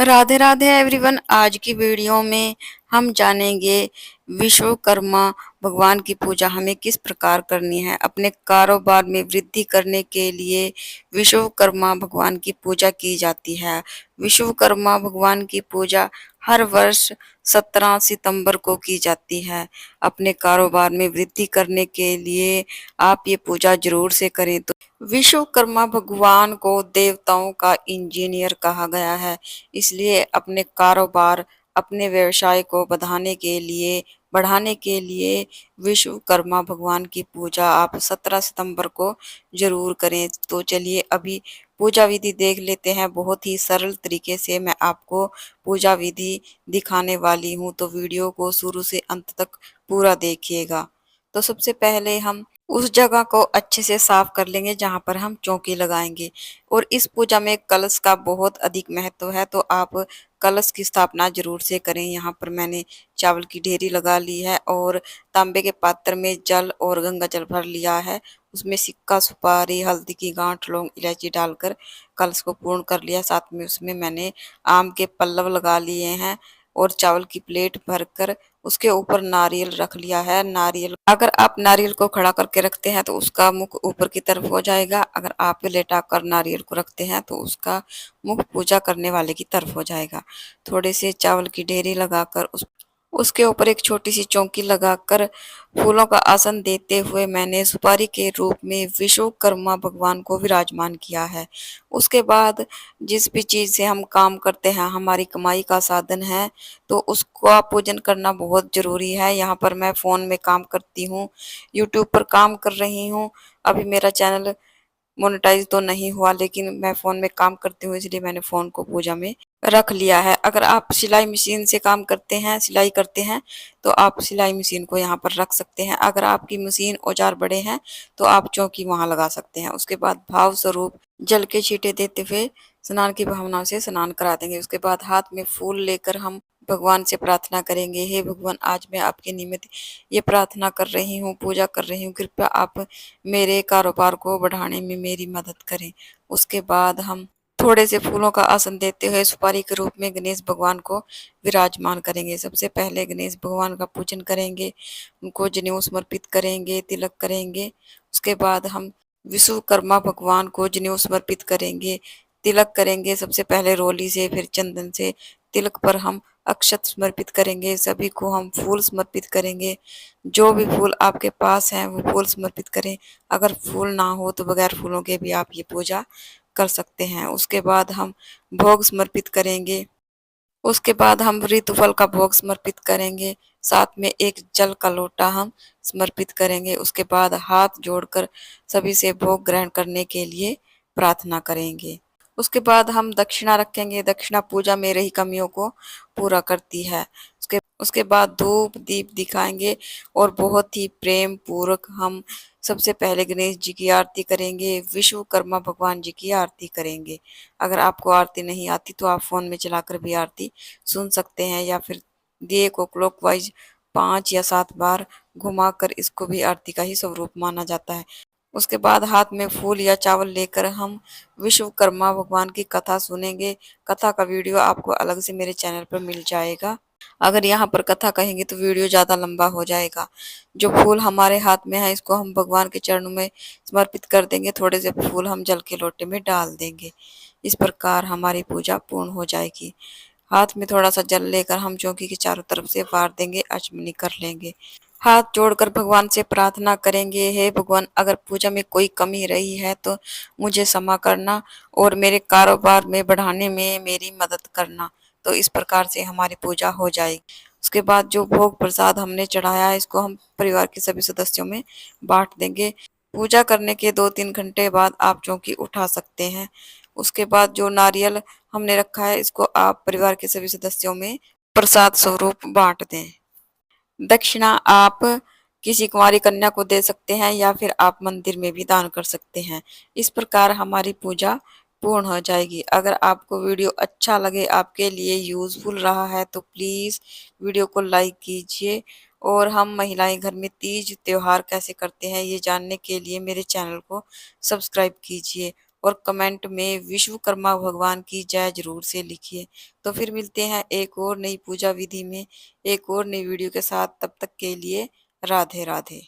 Radhe Radhe everyone. आज की video में हम जानेंगे विश्वकर्मा भगवान की पूजा हमें किस प्रकार करनी है। अपने कारोबार में वृद्धि करने के लिए विश्वकर्मा भगवान की पूजा की जाती है। विश्वकर्मा भगवान की पूजा हर वर्ष 17 सितंबर को की जाती है। अपने कारोबार में वृद्धि करने के लिए आप ये पूजा जरूर से करें। तो विश्वकर्मा भगवान को देवताओं का इंजीनियर कहा गया है, इसलिए अपने कारोबार, अपने व्यवसाय को बढ़ाने के लिए विश्वकर्मा भगवान की पूजा आप 17 सितंबर को जरूर करें। तो चलिए अभी पूजा विधि देख लेते हैं। बहुत ही सरल तरीके से मैं आपको पूजा विधि दिखाने वाली हूँ, तो वीडियो को शुरू से अंत तक पूरा देखिएगा। तो सबसे पहले हम उस जगह को अच्छे से साफ कर लेंगे जहाँ पर हम चौकी लगाएंगे। और इस पूजा में कलश का बहुत अधिक महत्व है, तो आप कलश की स्थापना जरूर से करें। यहाँ पर मैंने चावल की ढेरी लगा ली है और तांबे के पात्र में जल और गंगा जल भर लिया है। उसमें सिक्का, सुपारी, हल्दी की गांठ, लौंग, इलायची डालकर कलश को पूर्ण कर लिया। साथ में उसमें मैंने आम के पल्लव लगा लिए हैं और चावल की प्लेट भरकर उसके ऊपर नारियल रख लिया है। नारियल, अगर आप नारियल को खड़ा करके रखते हैं तो उसका मुख ऊपर की तरफ हो जाएगा। अगर आप लेटा कर नारियल को रखते हैं तो उसका मुख पूजा करने वाले की तरफ हो जाएगा। थोड़े से चावल की ढेरी लगाकर उसके ऊपर एक छोटी सी चौकी लगाकर फूलों का आसन देते हुए मैंने सुपारी के रूप में विश्वकर्मा भगवान को विराजमान किया है। उसके बाद जिस भी चीज से हम काम करते हैं, हमारी कमाई का साधन है, तो उसका पूजन करना बहुत जरूरी है। यहाँ पर मैं फोन में काम करती हूँ, यूट्यूब पर काम कर रही हूँ। अभी मेरा चैनल मोनेटाइज तो नहीं हुआ, लेकिन मैं फोन में काम करती हूँ, इसलिए मैंने फोन को पूजा में रख लिया है। अगर आप सिलाई मशीन से काम करते हैं, सिलाई करते हैं, तो आप सिलाई मशीन को यहाँ पर रख सकते हैं। अगर आपकी मशीन औजार बड़े हैं तो आप चौकी वहां लगा सकते हैं। उसके बाद भाव स्वरूप जल के छींटे देते हुए स्नान की भावना से स्नान करा देंगे। उसके बाद हाथ में फूल लेकर हम भगवान से प्रार्थना करेंगे, हे भगवान, आज मैं आपके निमित्त ये प्रार्थना कर रही हूँ, पूजा कर रही हूँ, कृपया आप मेरे कारोबार को बढ़ाने में मेरी मदद करें। उसके बाद हम थोड़े से फूलों का आसन देते हुए सुपारी के रूप में गणेश भगवान को विराजमान करेंगे। सबसे पहले गणेश भगवान का पूजन करेंगे, उनको जनेऊ समर्पित करेंगे, तिलक करेंगे। उसके बाद हम विश्वकर्मा भगवान को जनेऊ समर्पित करेंगे, तिलक करेंगे। सबसे पहले रोली से, फिर चंदन से तिलक पर हम अक्षत समर्पित करेंगे। सभी को हम फूल समर्पित करेंगे। जो भी फूल आपके पास हैं वो फूल समर्पित करें। अगर फूल ना हो तो बगैर फूलों के भी आप ये पूजा कर सकते हैं। उसके बाद हम भोग समर्पित करेंगे। उसके बाद हम ऋतुफल का भोग समर्पित करेंगे। साथ में एक जल का लोटा हम समर्पित करेंगे। उसके बाद हाथ जोड़कर सभी से भोग ग्रहण करने के लिए प्रार्थना करेंगे। उसके बाद हम दक्षिणा रखेंगे। दक्षिणा पूजा में रही कमियों को पूरा करती है। उसके बाद धूप दीप दिखाएंगे और बहुत ही प्रेम पूर्वक हम सबसे पहले गणेश जी की आरती करेंगे, विश्वकर्मा भगवान जी की आरती करेंगे। अगर आपको आरती नहीं आती तो आप फोन में चलाकर भी आरती सुन सकते हैं, या फिर दिए को क्लॉकवाइज 5 या 7 बार घुमाकर इसको भी आरती का ही स्वरूप माना जाता है। उसके बाद हाथ में फूल या चावल लेकर हम विश्वकर्मा भगवान की कथा सुनेंगे। कथा का वीडियो आपको अलग से मेरे चैनल पर मिल जाएगा। अगर यहाँ पर कथा कहेंगे तो वीडियो ज्यादा लंबा हो जाएगा। जो फूल हमारे हाथ में है इसको हम भगवान के चरणों में समर्पित कर देंगे। थोड़े से फूल हम जल के लोटे में डाल देंगे। इस प्रकार हमारी पूजा पूर्ण हो जाएगी। हाथ में थोड़ा सा जल लेकर हम चौकी के चारों तरफ से वार देंगे, अचमनी कर लेंगे। हाथ जोड़कर भगवान से प्रार्थना करेंगे, हे भगवान, अगर पूजा में कोई कमी रही है तो मुझे क्षमा करना और मेरे कारोबार में बढ़ाने में मेरी मदद करना। तो इस प्रकार से हमारी पूजा हो जाएगी। उसके बाद जो भोग प्रसाद हमने चढ़ाया है इसको हम परिवार के सभी सदस्यों में बांट देंगे। पूजा करने के 2-3 घंटे बाद आप चौकी उठा सकते हैं। उसके बाद जो नारियल हमने रखा है इसको आप परिवार के सभी सदस्यों में प्रसाद स्वरूप बांट दें। दक्षिणा आप किसी कुंवारी कन्या को दे सकते हैं या फिर आप मंदिर में भी दान कर सकते हैं। इस प्रकार हमारी पूजा पूर्ण हो जाएगी। अगर आपको वीडियो अच्छा लगे, आपके लिए यूजफुल रहा है, तो प्लीज वीडियो को लाइक कीजिए। और हम महिलाएं घर में तीज त्योहार कैसे करते हैं ये जानने के लिए मेरे चैनल को सब्सक्राइब कीजिए और कमेंट में विश्वकर्मा भगवान की जय ज़रूर से लिखिए। तो फिर मिलते हैं एक और नई पूजा विधि में, एक और नई वीडियो के साथ। तब तक के लिए राधे-राधे।